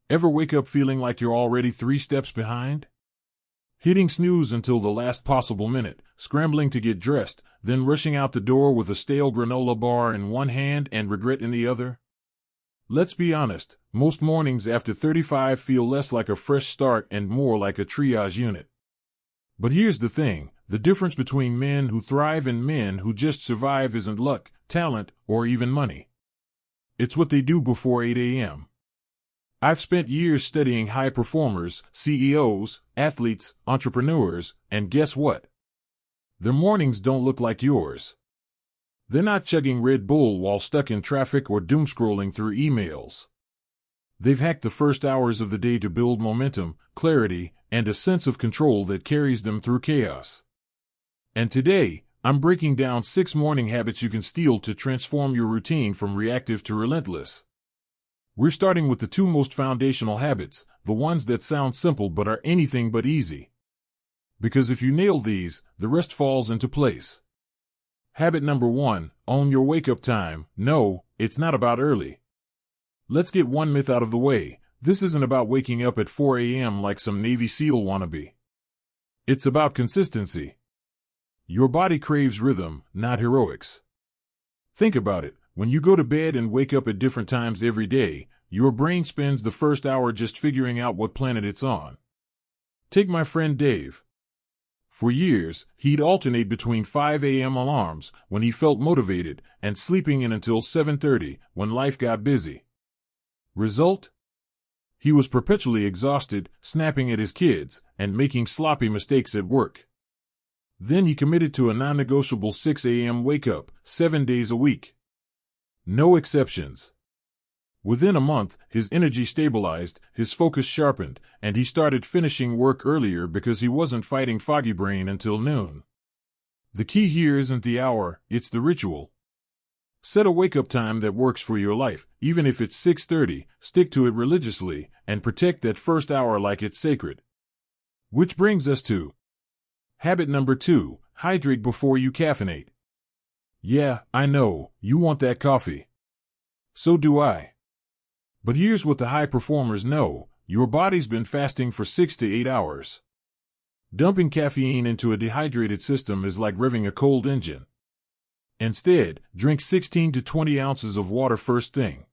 Ever wake up feeling like you're already 3 steps behind? Hitting snooze until the last possible minute, scrambling to get dressed, then rushing out the door with a stale granola bar in one hand and regret in the other? Let's be honest, most mornings after 35 feel less like a fresh start and more like a triage unit. But here's the thing, the difference between men who thrive and men who just survive isn't luck, talent, or even money. It's what they do before 8 a.m. I've spent years studying high performers, CEOs, athletes, entrepreneurs, and guess what? Their mornings don't look like yours. They're not chugging Red Bull while stuck in traffic or doom-scrolling through emails. They've hacked the first hours of the day to build momentum, clarity, and a sense of control that carries them through chaos. And today, I'm breaking down 6 morning habits you can steal to transform your routine from reactive to relentless. We're starting with the 2 most foundational habits, the ones that sound simple but are anything but easy. Because if you nail these, the rest falls into place. Habit number 1, own your wake-up time. No, it's not about early. Let's get one myth out of the way. This isn't about waking up at 4 a.m. like some Navy SEAL wannabe. It's about consistency. Your body craves rhythm, not heroics. Think about it. When you go to bed and wake up at different times every day, your brain spends the first hour just figuring out what planet it's on. Take my friend Dave. For years, he'd alternate between 5 a.m. alarms, when he felt motivated, and sleeping in until 7:30, when life got busy. Result? He was perpetually exhausted, snapping at his kids, and making sloppy mistakes at work. Then he committed to a non-negotiable 6 a.m. wake-up, 7 days a week. No exceptions. Within a month, his energy stabilized, his focus sharpened, and he started finishing work earlier because he wasn't fighting foggy brain until noon. The key here isn't the hour, it's the ritual. Set a wake-up time that works for your life, even if it's 6:30, stick to it religiously, and protect that first hour like it's sacred. Which brings us to habit number 2, hydrate before you caffeinate. Yeah, I know, you want that coffee. So do I. But here's what the high performers know, your body's been fasting for 6 to 8 hours. Dumping caffeine into a dehydrated system is like revving a cold engine. Instead, drink 16 to 20 ounces of water first thing.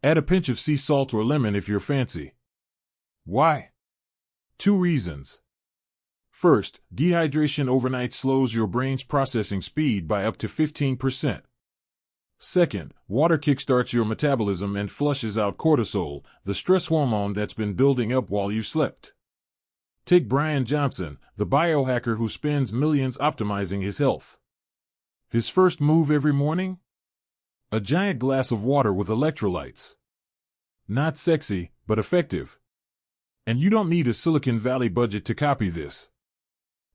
Add a pinch of sea salt or lemon if you're fancy. Why? 2 reasons. First, dehydration overnight slows your brain's processing speed by up to 15%. Second, water kickstarts your metabolism and flushes out cortisol, the stress hormone that's been building up while you slept. Take Brian Johnson, the biohacker who spends millions optimizing his health. His first move every morning? A giant glass of water with electrolytes. Not sexy, but effective. And you don't need a Silicon Valley budget to copy this.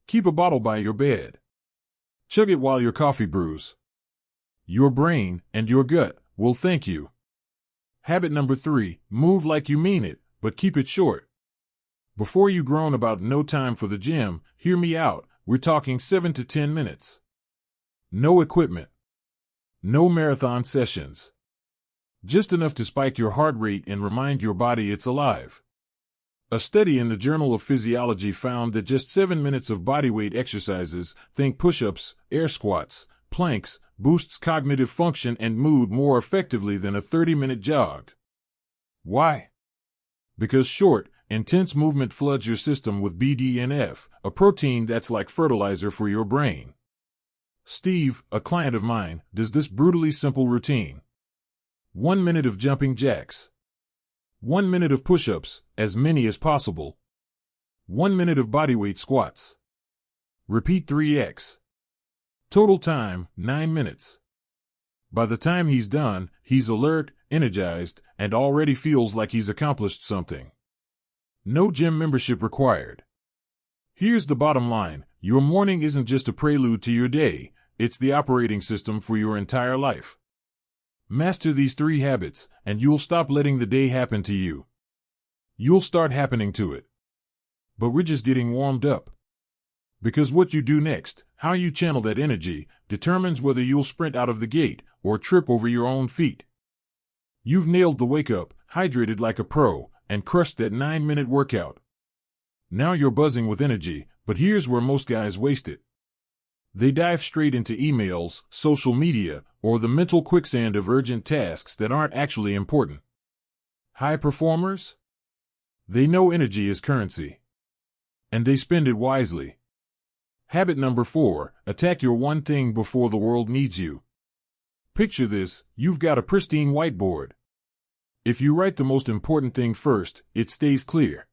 Keep a bottle by your bed. Chug it while your coffee brews. Your brain and your gut will thank you. Habit number 3, move like you mean it, but keep it short. Before you groan about no time for the gym, hear me out, we're talking 7 to 10 minutes. No equipment. No marathon sessions. Just enough to spike your heart rate and remind your body it's alive. A study in the Journal of Physiology found that just 7 minutes of bodyweight exercises, think push-ups, air squats, planks, boosts cognitive function and mood more effectively than a 30-minute jog. Why? Because short, intense movement floods your system with BDNF, a protein that's like fertilizer for your brain. Steve, a client of mine, does this brutally simple routine. 1 minute of jumping jacks. 1 minute of push-ups, as many as possible. 1 minute of bodyweight squats. Repeat 3x. Total time, 9 minutes. By the time he's done, he's alert, energized, and already feels like he's accomplished something. No gym membership required. Here's the bottom line, your morning isn't just a prelude to your day, it's the operating system for your entire life. Master these 3 habits, and you'll stop letting the day happen to you. You'll start happening to it. But we're just getting warmed up. Because what you do next, how you channel that energy, determines whether you'll sprint out of the gate or trip over your own feet. You've nailed the wake-up, hydrated like a pro, and crushed that 9-minute workout. Now you're buzzing with energy, but here's where most guys waste it. They dive straight into emails, social media, or the mental quicksand of urgent tasks that aren't actually important. High performers? They know energy is currency. And they spend it wisely. Habit number 4, attack your one thing before the world needs you. Picture this, you've got a pristine whiteboard. If you write the most important thing first, it stays clear.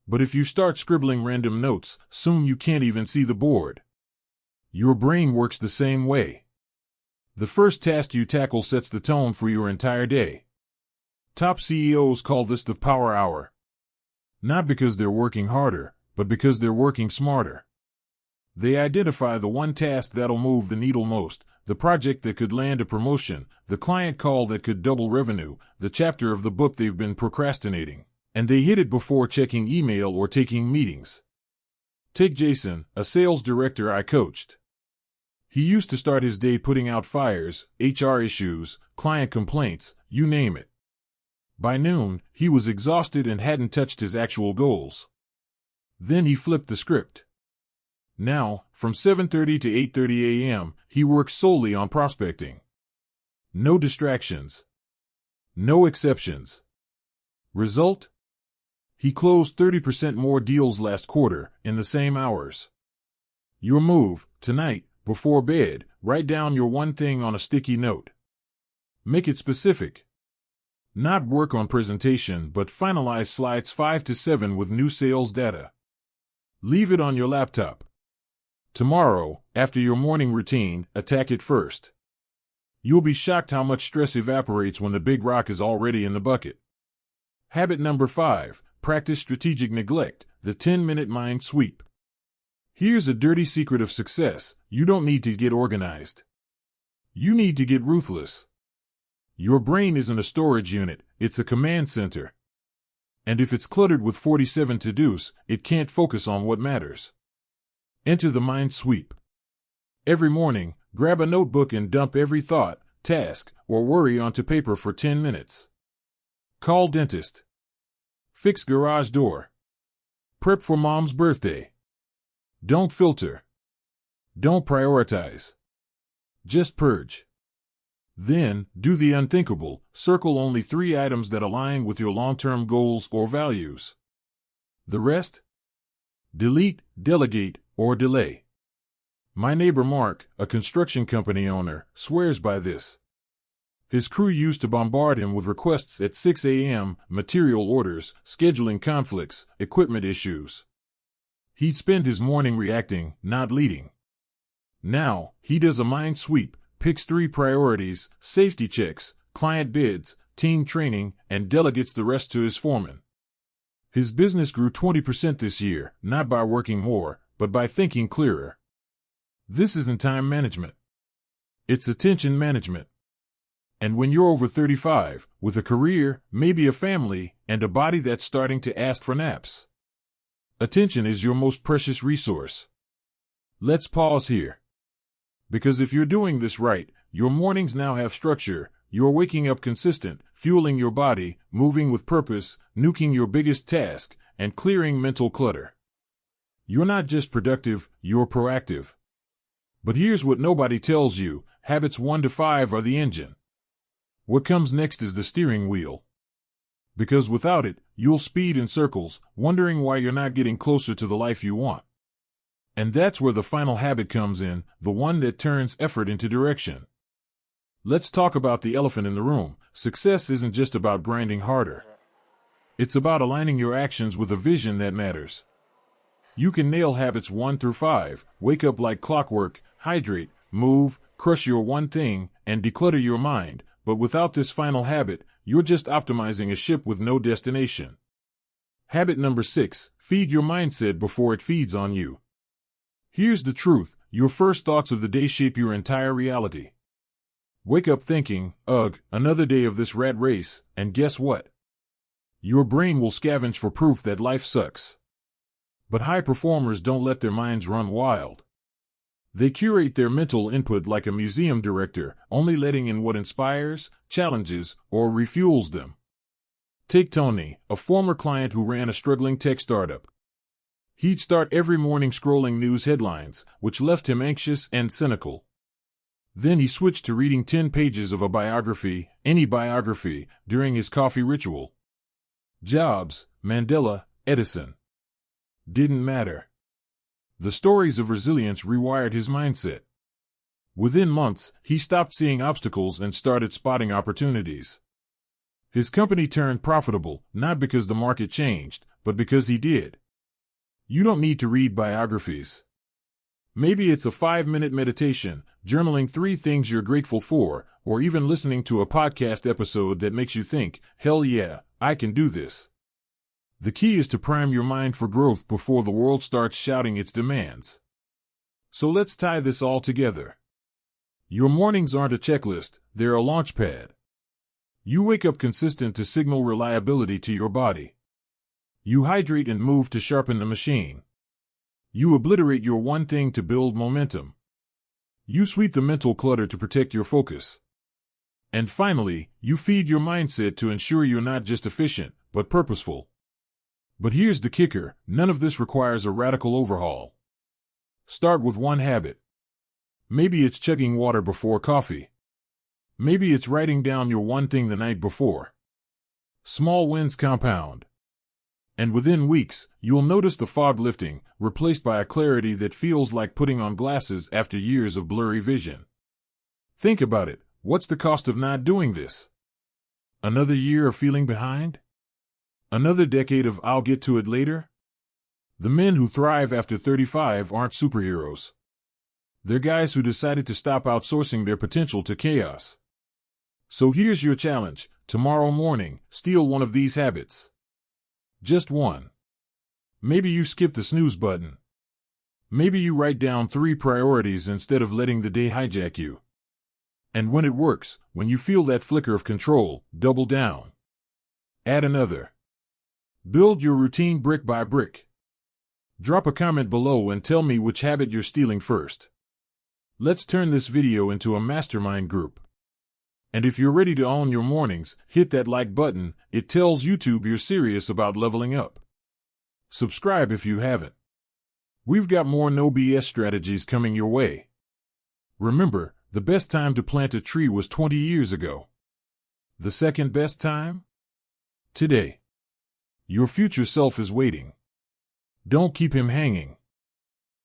But if you start scribbling random notes, soon you can't even see the board. Your brain works the same way. The first task you tackle sets the tone for your entire day. Top CEOs call this the power hour. Not because they're working harder, but because they're working smarter. They identify the one task that'll move the needle most, the project that could land a promotion, the client call that could double revenue, the chapter of the book they've been procrastinating, and they hit it before checking email or taking meetings. Take Jason, a sales director I coached. He used to start his day putting out fires, HR issues, client complaints, you name it. By noon, he was exhausted and hadn't touched his actual goals. Then he flipped the script. Now, from 7:30 to 8:30 a.m., he works solely on prospecting. No distractions. No exceptions. Result? He closed 30% more deals last quarter in the same hours. Your move, tonight, before bed, write down your one thing on a sticky note. Make it specific. Not work on presentation, but finalize slides 5 to 7 with new sales data. Leave it on your laptop. Tomorrow, after your morning routine, attack it first. You'll be shocked how much stress evaporates when the big rock is already in the bucket. Habit number 5, practice strategic neglect, the 10-minute mind sweep. Here's a dirty secret of success: you don't need to get organized. You need to get ruthless. Your brain isn't a storage unit, it's a command center. And if it's cluttered with 47 to-dos, it can't focus on what matters. Enter the mind sweep. Every morning, grab a notebook and dump every thought, task, or worry onto paper for 10 minutes. Call dentist. Fix garage door. Prep for mom's birthday. Don't filter. Don't prioritize. Just purge. Then, do the unthinkable, circle only 3 items that align with your long-term goals or values. The rest? Delete, delegate, or delay. My neighbor Mark, a construction company owner, swears by this. His crew used to bombard him with requests at 6 a.m., material orders, scheduling conflicts, equipment issues. He'd spend his morning reacting, not leading. Now, he does a mind sweep, picks 3 priorities, safety checks, client bids, team training, and delegates the rest to his foreman. His business grew 20% this year, not by working more, but by thinking clearer. This isn't time management. It's attention management. And when you're over 35, with a career, maybe a family, and a body that's starting to ask for naps, attention is your most precious resource. Let's pause here. Because if you're doing this right, your mornings now have structure, you're waking up consistent, fueling your body, moving with purpose, nuking your biggest task, and clearing mental clutter. You're not just productive, you're proactive. But here's what nobody tells you: habits 1 to 5 are the engine. What comes next is the steering wheel. Because without it, you'll speed in circles, wondering why you're not getting closer to the life you want. And that's where the final habit comes in, the one that turns effort into direction. Let's talk about the elephant in the room. Success isn't just about grinding harder. It's about aligning your actions with a vision that matters. You can nail habits 1 through 5, wake up like clockwork, hydrate, move, crush your one thing, and declutter your mind, but without this final habit, you're just optimizing a ship with no destination. Habit number 6, feed your mindset before it feeds on you. Here's the truth: your first thoughts of the day shape your entire reality. Wake up thinking, ugh, another day of this rat race, and guess what? Your brain will scavenge for proof that life sucks. But high performers don't let their minds run wild. They curate their mental input like a museum director, only letting in what inspires, challenges, or refuels them. Take Tony, a former client who ran a struggling tech startup. He'd start every morning scrolling news headlines, which left him anxious and cynical. Then he switched to reading 10 pages of a biography, any biography, during his coffee ritual. Jobs, Mandela, Edison. Didn't matter. The stories of resilience rewired his mindset. Within months, he stopped seeing obstacles and started spotting opportunities. His company turned profitable, not because the market changed, but because he did. You don't need to read biographies. Maybe it's a 5-minute meditation, journaling 3 things you're grateful for, or even listening to a podcast episode that makes you think, hell yeah, I can do this. The key is to prime your mind for growth before the world starts shouting its demands. So let's tie this all together. Your mornings aren't a checklist, they're a launch pad. You wake up consistent to signal reliability to your body. You hydrate and move to sharpen the machine. You obliterate your one thing to build momentum. You sweep the mental clutter to protect your focus. And finally, you feed your mindset to ensure you're not just efficient, but purposeful. But here's the kicker, none of this requires a radical overhaul. Start with one habit. Maybe it's chugging water before coffee. Maybe it's writing down your one thing the night before. Small wins compound. And within weeks, you'll notice the fog lifting, replaced by a clarity that feels like putting on glasses after years of blurry vision. Think about it, what's the cost of not doing this? Another year of feeling behind? Another decade of I'll get to it later? The men who thrive after 35 aren't superheroes. They're guys who decided to stop outsourcing their potential to chaos. So here's your challenge. Tomorrow morning, steal one of these habits. Just one. Maybe you skip the snooze button. Maybe you write down 3 priorities instead of letting the day hijack you. And when it works, when you feel that flicker of control, double down. Add another. Build your routine brick by brick. Drop a comment below and tell me which habit you're stealing first. Let's turn this video into a mastermind group. And if you're ready to own your mornings, hit that like button, it tells YouTube you're serious about leveling up. Subscribe if you haven't. We've got more no BS strategies coming your way. Remember, the best time to plant a tree was 20 years ago. The second best time? Today. Your future self is waiting. Don't keep him hanging.